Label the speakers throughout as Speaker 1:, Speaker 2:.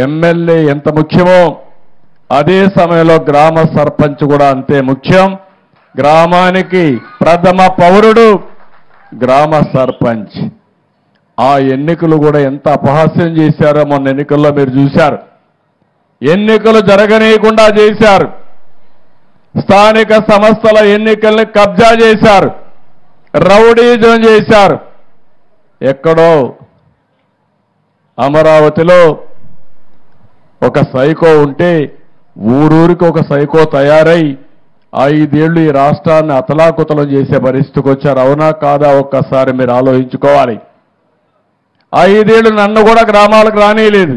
Speaker 1: MLA ఎంత ముఖ్యమో అదే సమయంలో గ్రామ సర్పంచ్ కూడా అంతే ముఖ్యం. గ్రామానికి ప్రథమ పౌరుడు గ్రామ సర్పంచ్. ఆ ఎన్నికలు కూడా ఎంత అపహాస్యం చేశారో మొన్న ఎన్నికల్లో మీరు చూశారు. ఎన్నికలు జరగనీయకుండా చేశారు. స్థానిక సంస్థల ఎన్నికల్ని కబ్జా చేశారు, రౌడీజం చేశారు. ఎక్కడో అమరావతిలో ఒక సైకో ఉంటే ఊరూరికి ఒక సైకో తయారై 5 ఏళ్లు ఈ రాష్ట్రాన్ని అతలాకుతలం చేసే పరిస్థితికి వచ్చారు. అవునా కాదా ఒక్కసారి మీరు ఆలోచించుకోవాలి. 5 ఏళ్లు నన్ను కూడా గ్రామాలకు రానియలేదు.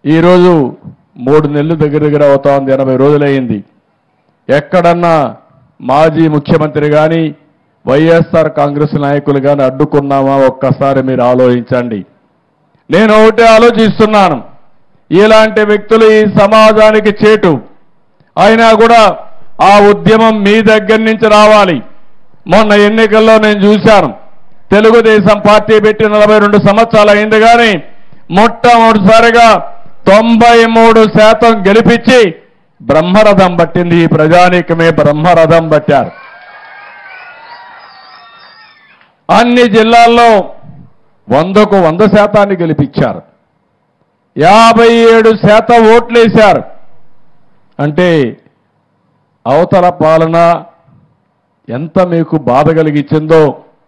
Speaker 1: ఈరోజు 3 నెలలు దగ్గర అవుతా ఉంది, 80 రోజులైంది. ఎక్కడన్నా మాజీ ముఖ్యమంత్రి కానీ వైఎస్ఆర్ కాంగ్రెస్ నాయకులు కానీ అడ్డుకున్నామా ఒక్కసారి మీరు ఆలోచించండి. నేను ఒకటే ఆలోచిస్తున్నాను, ఇలాంటి వ్యక్తులు ఈ సమాజానికి చేటు. అయినా కూడా ఆ ఉద్యమం మీ దగ్గర నుంచి రావాలి. మొన్న ఎన్నికల్లో నేను చూశాను, తెలుగుదేశం పార్టీ పెట్టి 42 సంవత్సరాలు అయింది కానీ మొట్టమొదటిసారిగా 93% గెలిపించి బ్రహ్మరథం పట్టింది. ఈ ప్రజానీకమే బ్రహ్మరథం పట్టారు. అన్ని జిల్లాల్లో 100కు 100% గెలిపించారు. 57% ఓట్లేశారు. అంటే అవతల పాలన ఎంత మీకు బాధ కలిగించిందో